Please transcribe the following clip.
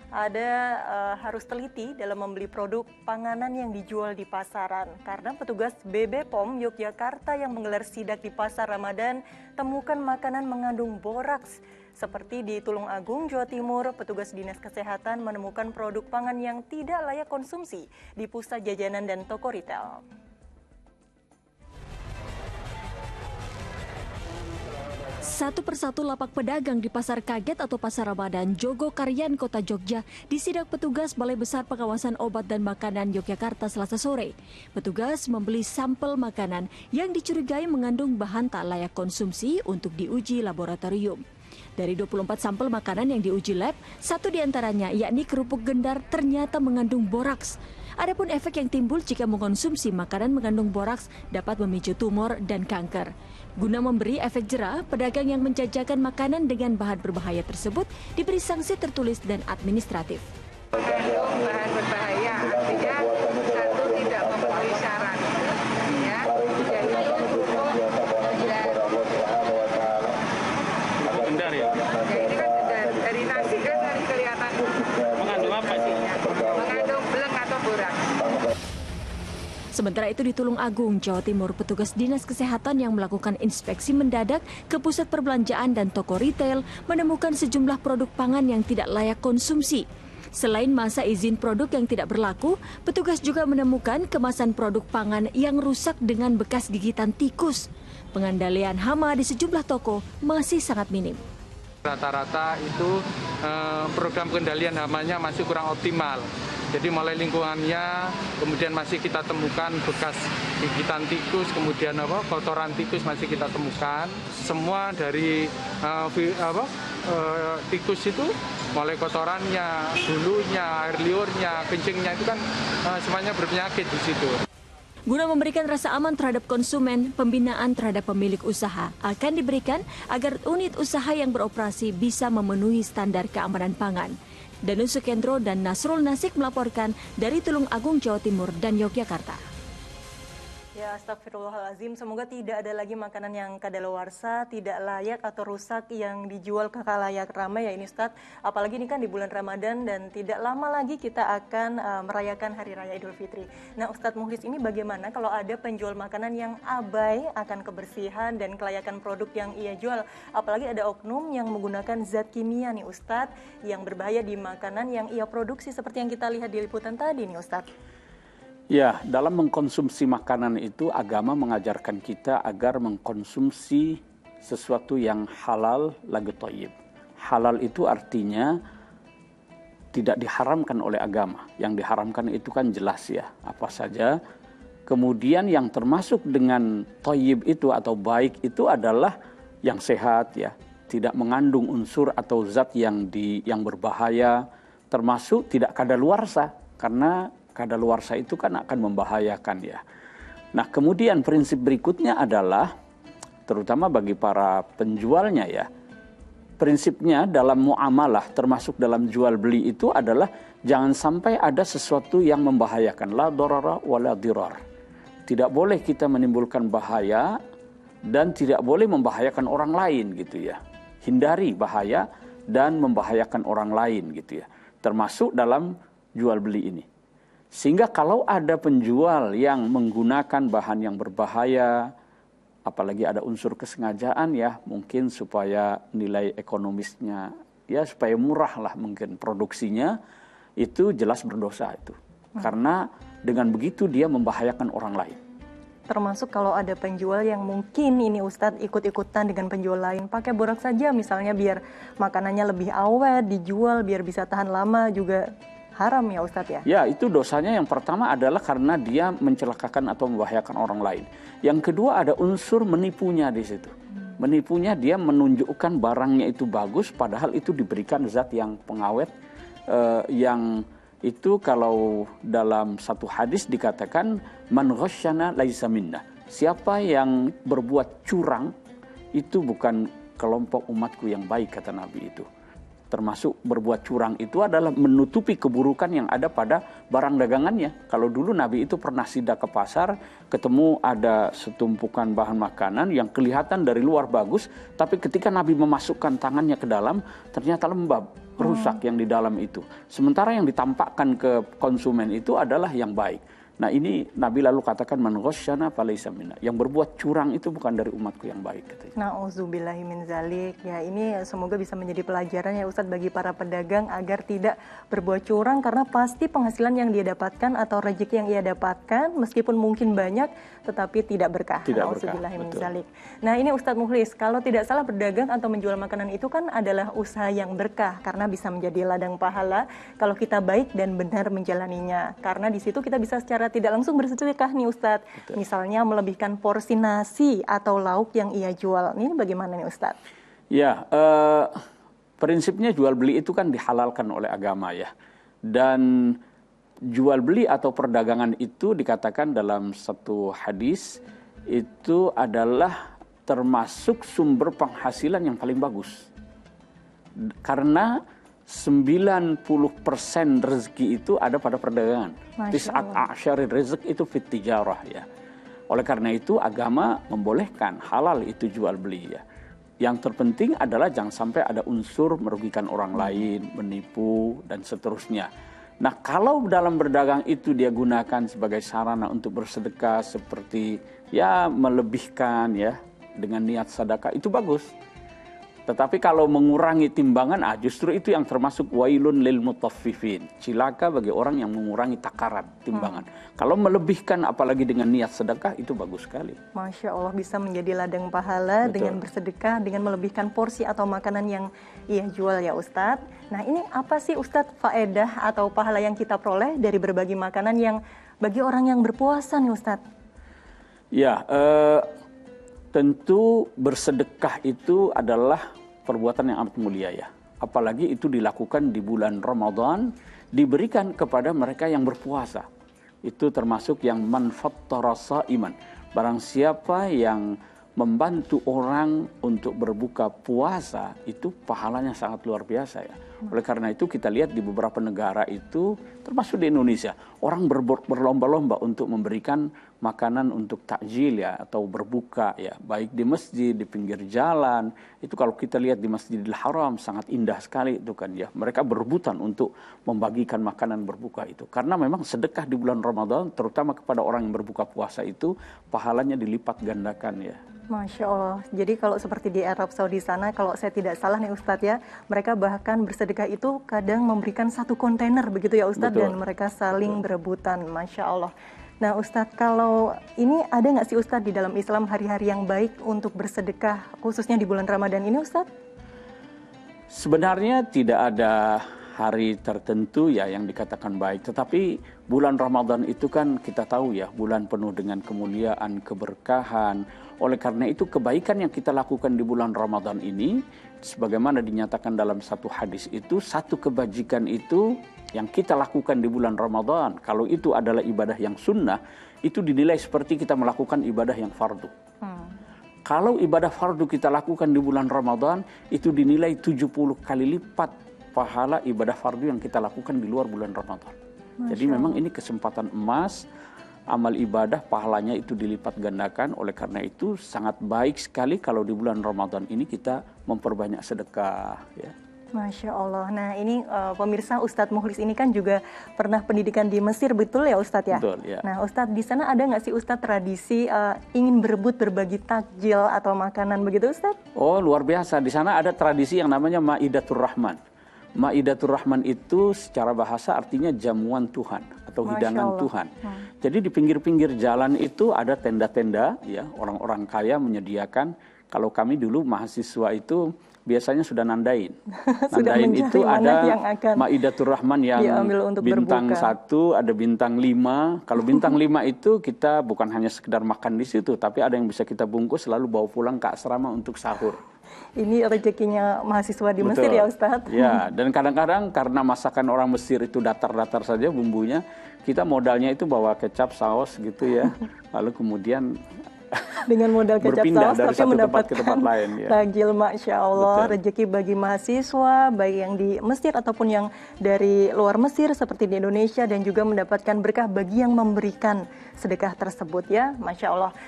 ada harus teliti dalam membeli produk panganan yang dijual di pasaran. Karena petugas BB POM Yogyakarta yang menggelar sidak di Pasar Ramadan temukan makanan mengandung boraks. Seperti di Tulung Agung, Jawa Timur, petugas Dinas Kesehatan menemukan produk pangan yang tidak layak konsumsi di pusat jajanan dan toko retail. Satu persatu lapak pedagang di Pasar Kaget atau Pasar Ramadan Jogokarian, Kota Jogja disidak petugas Balai Besar Pengawasan Obat dan Makanan Yogyakarta Selasa sore. Petugas membeli sampel makanan yang dicurigai mengandung bahan tak layak konsumsi untuk diuji laboratorium. Dari 24 sampel makanan yang diuji lab, satu diantaranya yakni kerupuk gendar ternyata mengandung boraks. Adapun efek yang timbul jika mengkonsumsi makanan mengandung boraks dapat memicu tumor dan kanker. Guna memberi efek jera, pedagang yang menjajakan makanan dengan bahan berbahaya tersebut diberi sanksi tertulis dan administratif. Mengandung bahan berbahaya, artinya satu tidak memenuhi syarat. Ya, jadi gendar ya? Ya ini kan dari nasi kan dari kelihatan. Mengandung apa sih? Mengandung beleng atau boraks. Sementara itu di Tulung Agung, Jawa Timur, petugas Dinas Kesehatan yang melakukan inspeksi mendadak ke pusat perbelanjaan dan toko retail menemukan sejumlah produk pangan yang tidak layak konsumsi. Selain masa izin produk yang tidak berlaku, petugas juga menemukan kemasan produk pangan yang rusak dengan bekas gigitan tikus. Pengandalian hama di sejumlah toko masih sangat minim. Rata-rata itu program pengendalian hamanya masih kurang optimal. Jadi mulai lingkungannya, kemudian masih kita temukan bekas gigitan tikus, kemudian kotoran tikus masih kita temukan. Semua dari tikus itu, mulai kotorannya, bulunya, air liurnya, kencingnya itu kan semuanya berpenyakit di situ. Guna memberikan rasa aman terhadap konsumen, pembinaan terhadap pemilik usaha akan diberikan agar unit usaha yang beroperasi bisa memenuhi standar keamanan pangan. Danus Sukendro dan Nasrul Nasik melaporkan dari Tulung Agung, Jawa Timur dan Yogyakarta. Ya, astagfirullahaladzim. Semoga tidak ada lagi makanan yang kadaluarsa, tidak layak atau rusak yang dijual ke khalayak ramai ya ini Ustadz. Apalagi ini kan di bulan Ramadan dan tidak lama lagi kita akan merayakan Hari Raya Idul Fitri. Nah Ustadz Mukhlis, ini bagaimana kalau ada penjual makanan yang abai akan kebersihan dan kelayakan produk yang ia jual? Apalagi ada oknum yang menggunakan zat kimia nih Ustadz yang berbahaya di makanan yang ia produksi seperti yang kita lihat di liputan tadi nih Ustadz. Ya, dalam mengkonsumsi makanan itu agama mengajarkan kita agar mengkonsumsi sesuatu yang halal lagi thayyib. Halal itu artinya tidak diharamkan oleh agama. Yang diharamkan itu kan jelas ya, apa saja. Kemudian yang termasuk dengan thayyib itu atau baik itu adalah yang sehat ya, tidak mengandung unsur atau zat yang berbahaya, termasuk tidak kadaluarsa karena kadaluarsa itu kan akan membahayakan ya. Nah kemudian prinsip berikutnya adalah terutama bagi para penjualnya ya. Prinsipnya dalam muamalah termasuk dalam jual beli itu adalah jangan sampai ada sesuatu yang membahayakan. La darara wa la dirar. Tidak boleh kita menimbulkan bahaya dan tidak boleh membahayakan orang lain gitu ya. Hindari bahaya dan membahayakan orang lain gitu ya. Termasuk dalam jual beli ini. Sehingga kalau ada penjual yang menggunakan bahan yang berbahaya, apalagi ada unsur kesengajaan ya, mungkin supaya nilai ekonomisnya, ya supaya murah lah mungkin produksinya, itu jelas berdosa itu. Karena dengan begitu dia membahayakan orang lain. Termasuk kalau ada penjual yang mungkin ini Ustadz ikut-ikutan dengan penjual lain, pakai boraks saja misalnya biar makanannya lebih awet, dijual biar bisa tahan lama juga. Haram ya Ustadz ya? Ya, itu dosanya yang pertama adalah karena dia mencelakakan atau membahayakan orang lain. Yang kedua ada unsur menipunya di situ. Menipunya dia menunjukkan barangnya itu bagus padahal itu diberikan zat yang pengawet yang itu kalau dalam satu hadis dikatakan man ghasyana laisa minna. Siapa yang berbuat curang itu bukan kelompok umatku yang baik kata Nabi itu. Termasuk berbuat curang itu adalah menutupi keburukan yang ada pada barang dagangannya. Kalau dulu Nabi itu pernah sidak ke pasar, ketemu ada setumpukan bahan makanan yang kelihatan dari luar bagus, tapi ketika Nabi memasukkan tangannya ke dalam, ternyata lembab. rusak yang di dalam itu. Sementara yang ditampakkan ke konsumen itu adalah yang baik. Nah ini Nabi lalu katakan man ghasyana falaysa minna. Yang berbuat curang itu bukan dari umatku yang baik katanya. Nauzubillahi min zalik. Ya ini semoga bisa menjadi pelajaran ya Ustadz bagi para pedagang agar tidak berbuat curang karena pasti penghasilan yang dia dapatkan atau rezeki yang ia dapatkan meskipun mungkin banyak tetapi tidak berkah. Tidak Nauzubillahi min berkah, betul. zalik. Nah ini Ustadz Mukhlis, kalau tidak salah berdagang atau menjual makanan itu kan adalah usaha yang berkah karena bisa menjadi ladang pahala kalau kita baik dan benar menjalaninya. Karena di situ kita bisa secara tidak langsung bersedekah nih Ustadz. Betul. Misalnya melebihkan porsi nasi atau lauk yang ia jual. Ini bagaimana nih Ustadz? Ya, prinsipnya jual beli itu kan dihalalkan oleh agama ya. Dan jual beli atau perdagangan itu dikatakan dalam satu hadis itu adalah termasuk sumber penghasilan yang paling bagus. Karena 90% rezeki itu ada pada perdagangan. Tis'at a'syari rezeki itu fit tijarah ya. Oleh karena itu agama membolehkan halal itu jual beli ya. Yang terpenting adalah jangan sampai ada unsur merugikan orang lain, menipu dan seterusnya. Nah, kalau dalam berdagang itu dia gunakan sebagai sarana untuk bersedekah seperti ya melebihkan ya dengan niat sedekah itu bagus. Tetapi kalau mengurangi timbangan, justru itu yang termasuk wailun lil mutaffifin. Cilaka bagi orang yang mengurangi takaran timbangan. Kalau melebihkan apalagi dengan niat sedekah itu bagus sekali. Masya Allah bisa menjadi ladang pahala. Betul. Dengan bersedekah, dengan melebihkan porsi atau makanan yang ia jual ya Ustadz. Nah ini apa sih Ustadz faedah atau pahala yang kita peroleh dari berbagi makanan yang bagi orang yang berpuasa nih Ustadz? Ya, tentu bersedekah itu adalah perbuatan yang amat mulia ya. Apalagi itu dilakukan di bulan Ramadan, diberikan kepada mereka yang berpuasa. Itu termasuk yang man fattara shaiman. Barang siapa yang membantu orang untuk berbuka puasa, itu pahalanya sangat luar biasa ya. Oleh karena itu kita lihat di beberapa negara itu, termasuk di Indonesia, orang berlomba-lomba untuk memberikan makanan untuk takjil ya, atau berbuka ya, baik di masjid, di pinggir jalan. Itu kalau kita lihat di Masjidil Haram sangat indah sekali itu kan ya. Mereka berebutan untuk membagikan makanan berbuka itu. Karena memang sedekah di bulan Ramadan, terutama kepada orang yang berbuka puasa itu, pahalanya dilipat gandakan ya. Masya Allah. Jadi kalau seperti di Arab Saudi sana, kalau saya tidak salah nih Ustadz ya, mereka bahkan bersedekah itu kadang memberikan satu kontainer begitu ya Ustadz. Betul. Dan mereka saling berebutan. Masya Allah. Nah Ustadz, kalau ini ada nggak sih Ustadz di dalam Islam hari-hari yang baik untuk bersedekah, khususnya di bulan Ramadan ini Ustadz? Sebenarnya tidak ada hari tertentu ya yang dikatakan baik. Tetapi bulan Ramadan itu kan kita tahu ya, bulan penuh dengan kemuliaan, keberkahan. Oleh karena itu kebaikan yang kita lakukan di bulan Ramadan ini, sebagaimana dinyatakan dalam satu hadis itu, satu kebajikan itu yang kita lakukan di bulan Ramadan, kalau itu adalah ibadah yang sunnah, itu dinilai seperti kita melakukan ibadah yang fardu. Kalau ibadah fardu kita lakukan di bulan Ramadan, itu dinilai 70 kali lipat pahala ibadah fardu yang kita lakukan di luar bulan Ramadan. Jadi memang ini kesempatan emas, amal ibadah pahalanya itu dilipat gandakan. Oleh karena itu sangat baik sekali kalau di bulan Ramadan ini kita memperbanyak sedekah ya. Masya Allah. Nah ini pemirsa, Ustadz Mukhlis ini kan juga pernah pendidikan di Mesir, betul ya Ustadz ya? Betul ya. Nah Ustadz, di sana ada nggak sih Ustadz tradisi ingin berebut berbagi takjil atau makanan begitu Ustadz? Oh luar biasa, di sana ada tradisi yang namanya Maidatur Rahman. Maidatur Rahman itu secara bahasa artinya jamuan Tuhan atau hidangan Tuhan. Jadi di pinggir-pinggir jalan itu ada tenda-tenda ya, orang-orang kaya menyediakan. Kalau kami dulu mahasiswa itu biasanya sudah nandain. Nandain itu ada Maidatur Rahman yang bintang 1, ada bintang 5. Kalau bintang 5 itu kita bukan hanya sekedar makan di situ, tapi ada yang bisa kita bungkus lalu bawa pulang ke asrama untuk sahur. Ini rezekinya mahasiswa di Mesir ya Ustadz? Ya, dan kadang-kadang karena masakan orang Mesir itu datar-datar saja bumbunya, kita modalnya itu bawa kecap, saus gitu ya. Lalu kemudian dengan modal kecap saus tapi mendapatkan ke tempat lain ya. Takjil, Masya Allah. Rezeki bagi mahasiswa baik yang di Mesir ataupun yang dari luar Mesir seperti di Indonesia, dan juga mendapatkan berkah bagi yang memberikan sedekah tersebut ya, Masya Allah.